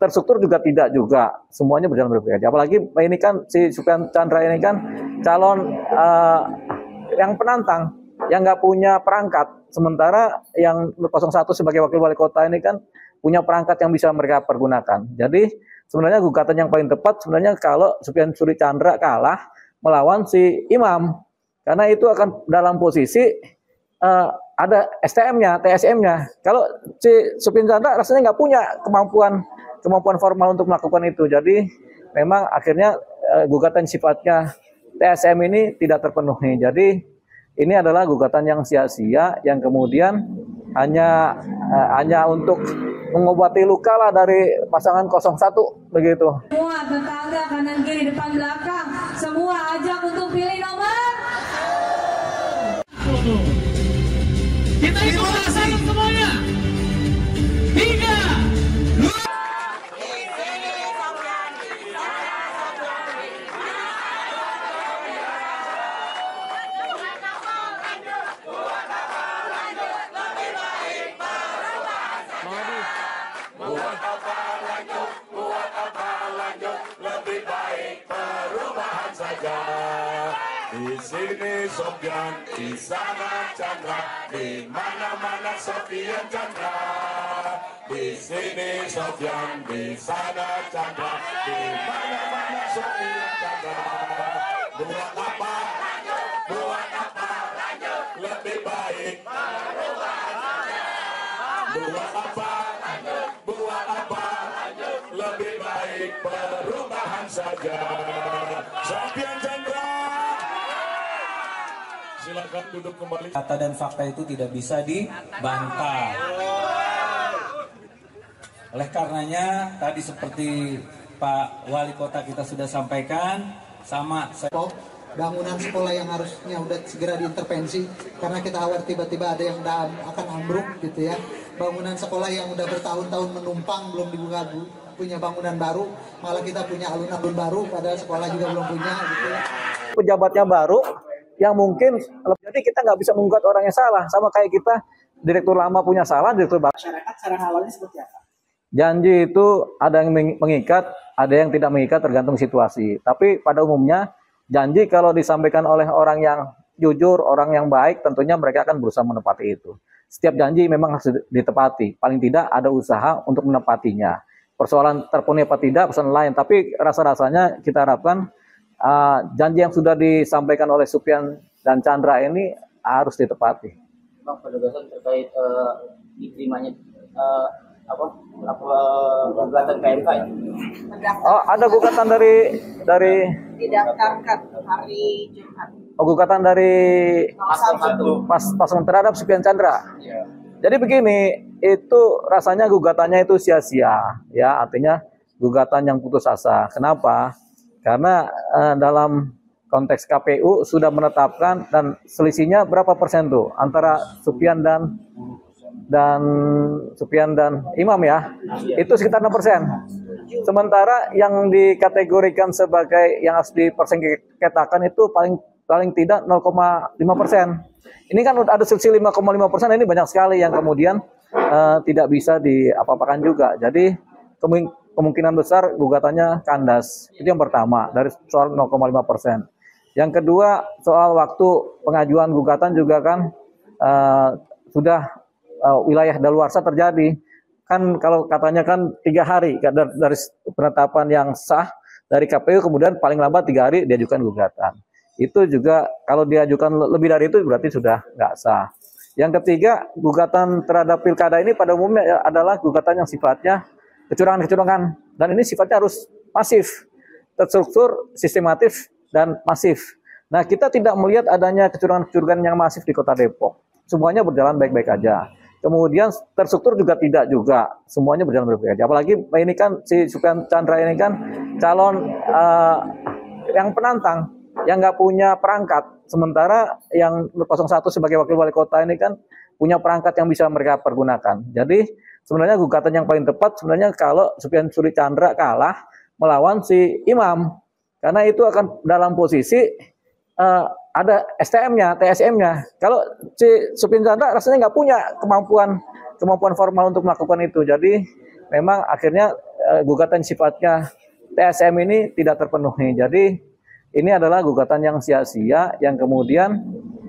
terstruktur juga tidak juga, semuanya berjalan berbeda. Apalagi ini kan si Supyan Chandra ini kan calon yang penantang, yang nggak punya perangkat. Sementara yang 01 sebagai wakil wali kota ini kan punya perangkat yang bisa mereka pergunakan. Jadi sebenarnya gugatan yang paling tepat sebenarnya kalau Supyan Suri Chandra kalah melawan si Imam, karena itu akan dalam posisi ada STM-nya, TSM-nya. Kalau si Supyan Chandra rasanya nggak punya kemampuan formal untuk melakukan itu. Jadi memang akhirnya gugatan sifatnya TSM ini tidak terpenuhi. Jadi ini adalah gugatan yang sia-sia, yang kemudian hanya untuk mengobati luka lah dari pasangan 01 begitu. Semua tetangga kanan kiri depan belakang semua ajak untuk pilih nomor. Kita ikut sama semuanya. 3, 2. Di sini Sofyan, di sana Chandra, di mana-mana Sofyan Chandra. Di sini Sofyan, di sana Chandra, di mana-mana Sofyan Chandra. Buat apa? Buat apa? Lebih baik perubahan saja. Buat apa? Buat apa? Lebih baik perubahan saja. Sofyan Chandra. Silakan duduk kembali. Kata dan fakta itu tidak bisa dibantah. Oleh karenanya tadi seperti Pak Wali Kota kita sudah sampaikan, sama bangunan sekolah yang harusnya udah segera diintervensi karena kita khawatir tiba-tiba ada yang akan ambruk gitu ya. Bangunan sekolah yang udah bertahun-tahun menumpang belum dibuka, punya bangunan baru, malah kita punya alun-alun baru padahal sekolah juga belum punya gitu ya. Pejabatnya baru yang mungkin, jadi kita nggak bisa menggugat orang yang salah, sama kayak kita direktur lama punya salah, direktur baru. Masyarakat cara awalnya seperti apa? Janji itu ada yang mengikat, ada yang tidak mengikat tergantung situasi. Tapi pada umumnya janji kalau disampaikan oleh orang yang jujur, orang yang baik, tentunya mereka akan berusaha menepati itu. Setiap janji memang harus ditepati, paling tidak ada usaha untuk menepatinya. Persoalan terpenuhi apa tidak, persoalan lain, tapi rasa-rasanya kita harapkan janji yang sudah disampaikan oleh Supyan dan Chandra ini harus ditepati. Bang, penegasan terkait diterimanya gugatan KMK ya? Oh, ada gugatan dari Didaftarkan hari Jumat. oh, gugatan dari paslon terhadap Supyan Chandra. Ya. Jadi begini, itu rasanya gugatannya itu sia-sia, ya, artinya gugatan yang putus asa. Kenapa? Karena dalam konteks KPU sudah menetapkan dan selisihnya berapa persen tuh antara Supyan dan Imam ya, itu sekitar 6%. Sementara yang dikategorikan sebagai yang harus dipersengketakan itu paling tidak 0,5%. Ini kan ada selisih 5,5%, ini banyak sekali yang kemudian tidak bisa diapa-apakan juga. Jadi kemungkinan besar gugatannya kandas. Itu yang pertama dari soal 0,5%. Yang kedua soal waktu pengajuan gugatan juga kan sudah wilayah daluarsa terjadi. Kan kalau katanya kan 3 hari dari penetapan yang sah dari KPU, kemudian paling lambat 3 hari diajukan gugatan. Itu juga kalau diajukan lebih dari itu berarti sudah nggak sah. Yang ketiga, gugatan terhadap pilkada ini pada umumnya adalah gugatan yang sifatnya kecurangan-kecurangan, dan ini sifatnya harus masif, terstruktur, sistematif, dan masif. Nah, kita tidak melihat adanya kecurangan-kecurangan yang masif di Kota Depok. Semuanya berjalan baik-baik aja. Kemudian terstruktur juga tidak juga, semuanya berjalan baik-baik aja. Apalagi ini kan si Supyan Chandra ini kan calon yang penantang, yang nggak punya perangkat. Sementara yang 01 sebagai wakil wali kota ini kan punya perangkat yang bisa mereka pergunakan. Jadi sebenarnya gugatan yang paling tepat sebenarnya kalau Supyan Suri Chandra kalah melawan si Imam, karena itu akan dalam posisi ada STM-nya, TSM-nya. Kalau si Supyan Chandra rasanya nggak punya kemampuan formal untuk melakukan itu. Jadi memang akhirnya gugatan sifatnya TSM ini tidak terpenuhi. Jadi ini adalah gugatan yang sia-sia yang kemudian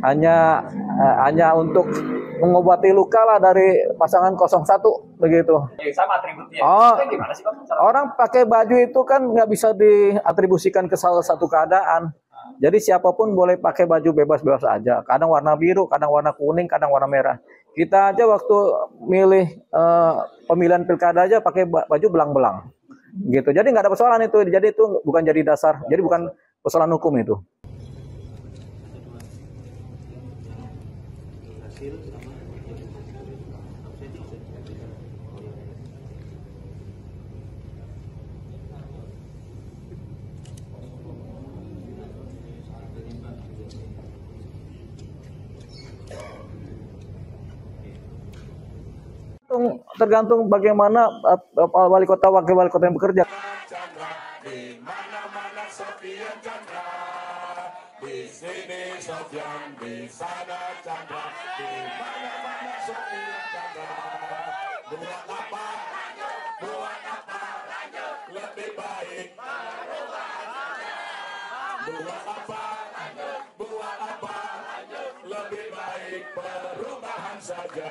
hanya untuk mengobati luka lah dari pasangan 01 begitu. Sama atributnya. Oh, Gimana sih Bang? orang pakai baju itu kan nggak bisa diatribusikan ke salah satu keadaan. Jadi siapapun boleh pakai baju bebas-bebas aja. Kadang warna biru, kadang warna kuning, kadang warna merah. Kita aja waktu milih pemilihan pilkada aja pakai baju belang-belang. Gitu. Jadi nggak ada persoalan itu. Jadi itu bukan jadi dasar. Jadi bukan persoalan hukum itu. Tergantung bagaimana wali kota, wakil wali kota yang bekerja. Chandra, di mana-mana Sofian Chandra. Di sini Sofian, di sana Chandra. Di mana-mana Sofian Chandra. Buat apa? Buat apa? Lebih baik. Buat apa? Buat apa? Lebih baik perubahan saja.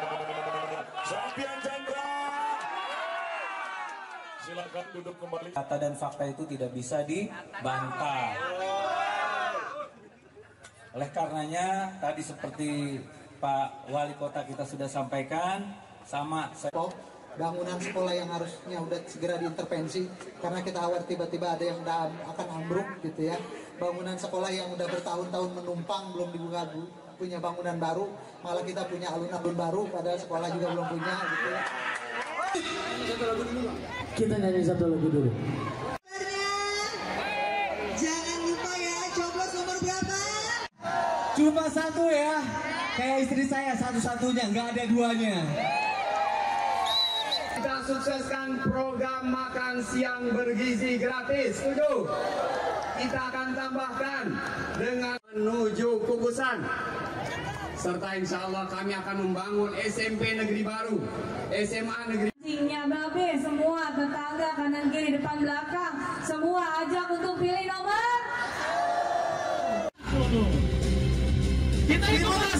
Sofian Chandra. Silakan duduk kembali. Kata dan fakta itu tidak bisa dibantah. Oleh karenanya tadi seperti Pak Wali Kota kita sudah sampaikan, sama bangunan sekolah yang harusnya udah segera diintervensi karena kita khawatir tiba-tiba ada yang akan ambruk gitu ya. Bangunan sekolah yang udah bertahun-tahun menumpang belum dibuka, punya bangunan baru, malah kita punya alun-alun baru padahal sekolah juga belum punya gitu ya. Kita nyanyi satu lagu dulu. Jangan lupa ya, coblos nomor berapa? Cuma satu ya. Kayak istri saya satu-satunya, nggak ada duanya. Kita sukseskan program makan siang bergizi gratis. Setuju? Kita akan tambahkan dengan menuju kukusan. Serta insya Allah kami akan membangun SMP negeri baru, SMA negeri. Nya babe, semua tetangga kanan kiri depan belakang, semua ajak untuk pilih nomor. Kita ikut.